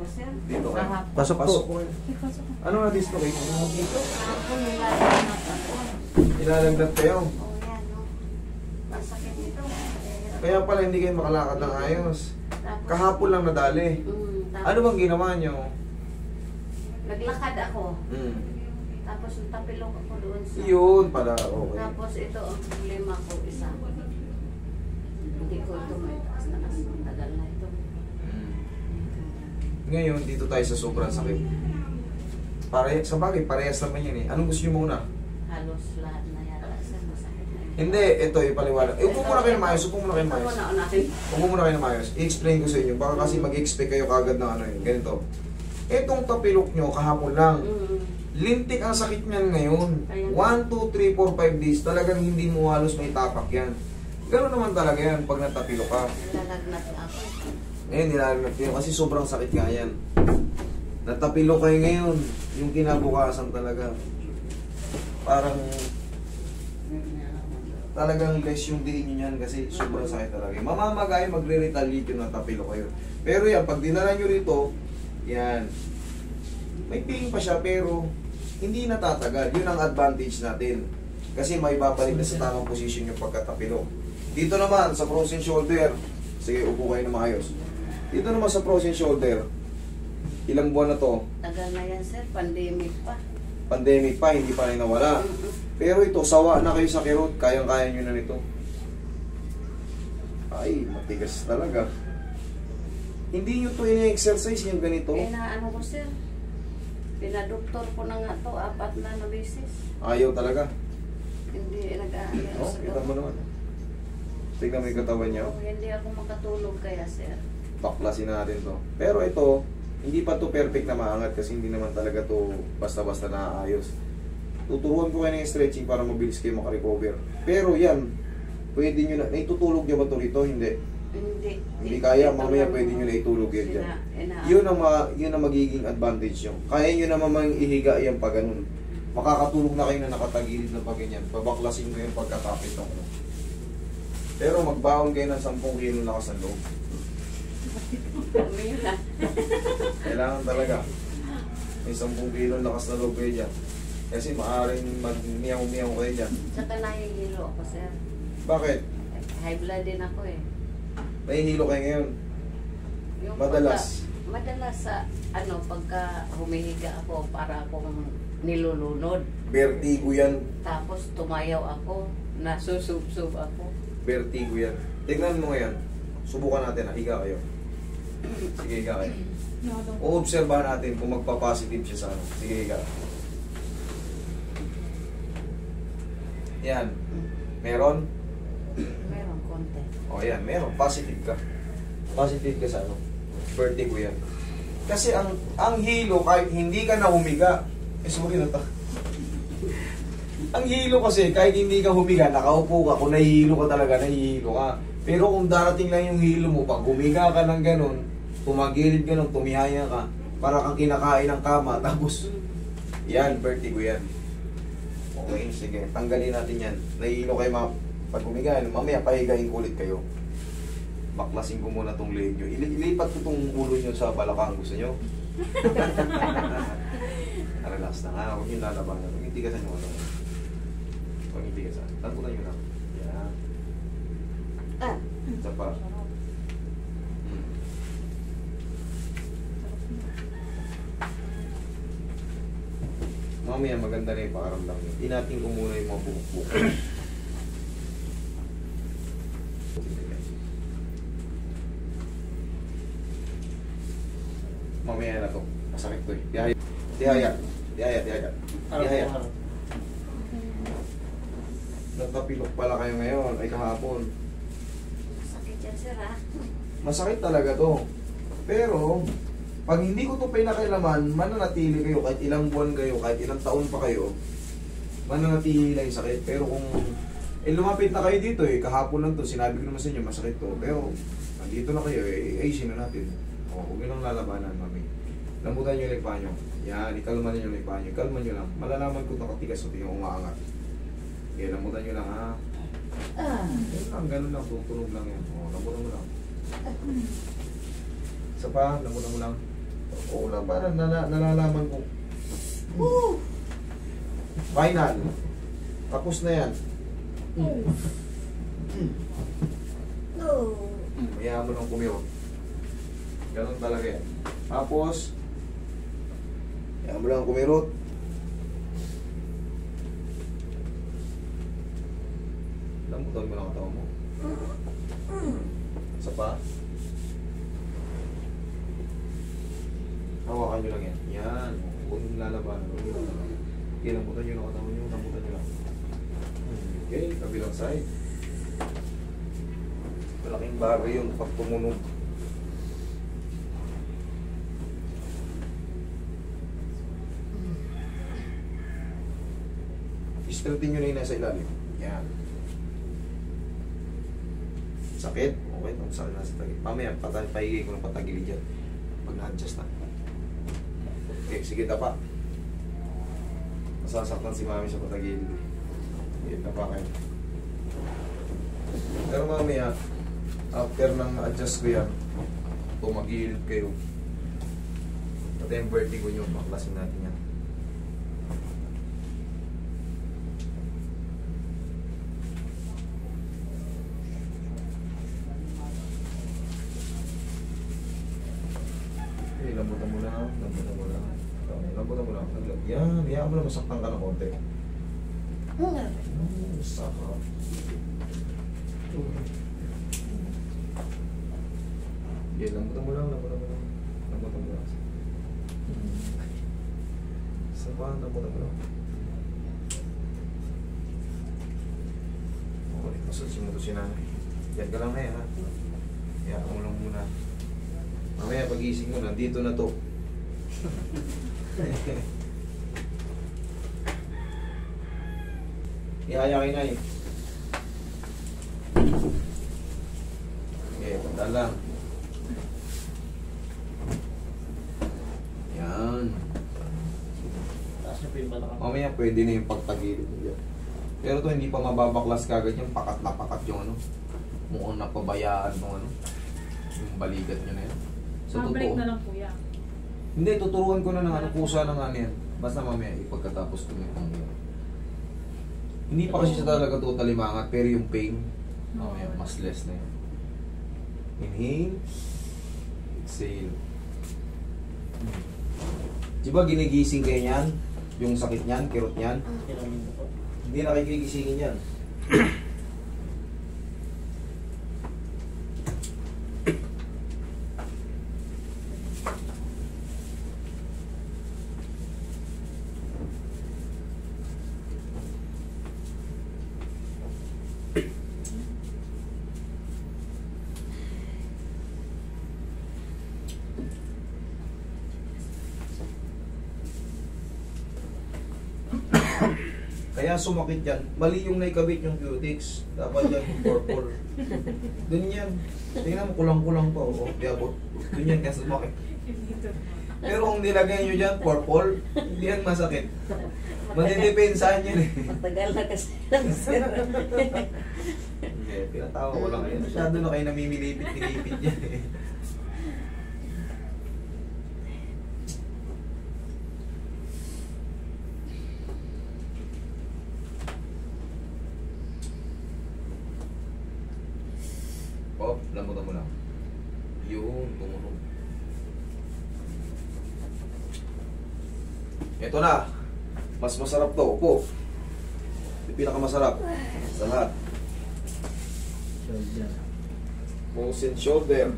ko, sir. Dito kayo. Kahapon. Pasok po. Pasok po kayo. Pasok ko. Ano na-dislocate? Dito. Kahapon nilalagyan ako. Ilalagdat kayo. Oh, yan, no. Masakit ito. Kaya pala hindi kayo makalakad ng ayos. Tapos, Kahapon lang nadali. tapos, Ano bang ginawa nyo? naglakad ako. Hmm. Tapos tapilok ako doon sa... Yun pala, okay. Tapos ito ang problema ko, isa. Hindi ko ito may taas. Tagal na ito. Hmm. Ngayon, dito tayo sa sobrang sakit. Sa bagay, parehas naman yan eh. Anong gusto nyo muna? Halos lahat na yata, sir. Masakit na yun. Hindi, ito ipaliwanag. Upo muna kayo na maayos, upo muna kayo na maayos. Upo muna kayo na maayos. I-explain ko sa inyo. Baka kasi mag-expect kayo kagad ng ano yun. Ganito. Itong tapilok nyo kahapon lang. Lintik ang sakit niyan ngayon. 1, 2, 3, 4, 5 days. Talagang hindi mo halos may tapak yan. Gano'n naman talaga yan pag natapilok ka. Nilalagnat ako. Ngayon, nilalagnat kayo kasi sobrang sakit nga yan. Natapilok kayo ngayon. Yung kinabukasan talaga. Parang talagang less yung diin nyo yan kasi sobrang sakit talaga. Mamamagay, magre-retaliate yung natapilok kayo. Pero yan, pag dinala nyo rito, yan. May pain pa siya pero hindi natatagal. Yun ang advantage natin. Kasi may babalik na sa tamang posisyon yung pagkatapilok. Dito naman sa frozen shoulder. Sige, upo kayo na maayos. Dito naman sa frozen shoulder. Ilang buwan na to? Tagal na yan, sir. Pandemic pa. Pandemic pa, hindi pa rin nawala. Pero ito, sawa na kayo sa kirot. Kayang-kaya nyo na nito. Ay, matigas talaga. Hindi nyo to ini-exercise yung ganito. Ano ko, sir? Pinadoktor ko na nga to, 4 na beses. Ayaw talaga. Hindi nag-aayos. Oh, kita mo naman. Tignan mo yung katawan niya. Hindi ako makatulog kaya, sir. Baklasin natin to. Pero ito, hindi pa to perfect na maangat kasi hindi naman talaga to basta-basta naayos. Tuturuan ko kayo ng stretching para mabilis kayo makarecover. Pero yan, pwede nyo na, naitutulog nyo ba to rito? Hindi. Hindi kaya, mamaya pwede nyo na itulog yan dyan. Yun ang magiging advantage nyo. Kaya nyo naman ihiga yan pag ganun. Makakatulog na kayo na nakatagilid na pag ganyan. Babaklasin mo yung pagkatapit ng ano. Pero magbaon kayo ng 10 kilo na sa loob. Kailangan talaga. May 10 kilo lakas na loob kayo dyan. Kasi maaaring magmiyaw-miyaw kayo dyan. Saka nahihilo ako, sir. Bakit? High blood din ako eh. Nahihilo kayo ngayon? Yung Madalas? Madalas sa, pagka humihiga ako, para akong nilulunod. Vertigo yan. Tapos tumayaw ako, nasusub-sub ako. Vertigo yan. Tignan mo ngayon. Subukan natin ha. Higa kayo. Sige, higa kayo. O-obserbahan natin kung magpa-positive siya sa ano. Sige, higa. Yan. Meron? Meron konti. O yan, meron. Positive ka. Positive ka sa ano. Vertigo yan. Kasi ang hilo, kahit hindi ka na humiga, sorry na to. Ang hilo kasi, kahit hindi ka humiga, nakaupo ka, kung nahihilo ka talaga, nahihilo ka. Pero kung darating lang yung hilo mo, pag humiga ka ng ganun, tumagilid ka nung, tumihaya ka, para kang kinakain ng kama, tapos, yan, vertigo yan. Okay, sige, tanggalin natin yan. Nahihilo kayo, pag humiga, mamaya pahigain ko ulit kayo. Baklasin ko muna tong leg nyo. Ilipat ko tong ulo nyo sa balakang, gusto nyo? Relax na nga, huwag yung lalabanan. Huwag yung tigasan nyo ano. Huwag yung tigasan. Lamputan nyo lang. Yan. Isa pa. Mamaya maganda na yung pakaramdam nyo. Tinating ko muna yung mga bukuk-bukuk. Mamaya na to. Masakit to eh. Tihaya. Nagkapilok pala kayo ngayon, ay kahapon. Sakit yan, sir, ha? Masakit talaga to. Pero, pag hindi ko to pinakailaman, mananatili kayo kahit ilang buwan kayo, kahit ilang taon pa kayo, mananatili lang yung sakit. Pero kung lumapit na kayo dito eh, kahapon lang to, sinabi ko naman sa inyo, masakit to. Pero, nandito na kayo eh, ayusin na natin. O, huwag nyo lang lalabanan, mami. Lambutan nyo yung lipa nyo. Yan, ikalman nyo yung lipa nyo. Ikalman nyo lang. Malalaman ko nakatigas o yung umaangat. Okay, lambutan nyo lang ha. Yan lang, ganun lang. Tutunog lang yan. O, lambutan mo lang. Isa pa, lambutan mo lang. Oo lang, parang nalalaman ko. Woo! Final. Tapos na yan. Hayaan mo lang kumirot. Ganun talaga yan. Tapos, hayaan mo lang kumirot. Lambutan mo lang ang taon mo. Isa pa. Hawakan nyo lang yan. Yan. Huwag yung lalabanan. Huwag yung lalabanan. Okay, lambutan nyo lang ang taon nyo. Lambutan nyo lang. Okay, kabilang side. Malaking bagay yung pag tumunog. Straighten nyo na yung nasa ilalim. Yan. Sakit? Okay, kung sakit nasa tagil. Mamaya, paigay ko ng patagilid dyan. Pag na-adjust na. Okay, sige tapa. Masasaktan si mami sa patagilid. Okay, tapa kayo. Pero mamaya, after nang adjust ko yan, tumagilid kayo. Pati yung vertigo nyo, maklasin natin yan. Okay, lambutan mo lang, lambutan mo lang. Lambutan mo lang. Yan, hayaan mo lang masaktan ka ng konti. Sakap. Okay, lambutan mo lang, lambutan mo lang. Lambutan mo lang. Isa pa, lambutan mo lang. Okay, masasin mo ito si nanay. Yan ka lang na yan, ha? Hayaan mo lang muna. Mamaya pag-ising mo, nandito na to. Ihayakin na eh. Okay, punta lang. Yan. Mamaya pwede na yung pagtagilid mo dyan. Pero to hindi pa mababaklas kagad yung pakat na pakat yung ano. Mukhang napabayaan mo ano. Yung balikat nyo na yan. So, Break na lang po yan. Hindi, tuturuan ko na ng ano, kusa ng ano yan. Basta mamaya, ipagkatapos tumitong yan. Hindi pa kasi siya talaga totally mangat, pero yung pain, mamaya, mas less na yan. Inhale. Exhale. Di ba ginigising kayo yan? Yung sakit niyan, kirot niyan? Hindi nakikigisingin yan. Kaya sumakit yan. Mali yung naikabit yung cutics. Dapat yan yung purple. Dun yan. Tingnan mo, kulang-kulang pa. Oh, diabot. Dun yan kaya sumakit. Pero kung nilagay nyo dyan, purple, hindi yan masakit. Madidepensahan yan eh. Matagal na kasi lang sir. Hindi, pinatawa ko lang. Masyado na kayo namimilipit-nilipit yan eh. Oh, lambutan mo lang. Yun, tumunog. Ito na. Mas masarap to. Upo. Yung pinakamasarap sa lahat. Pulse and shoulder.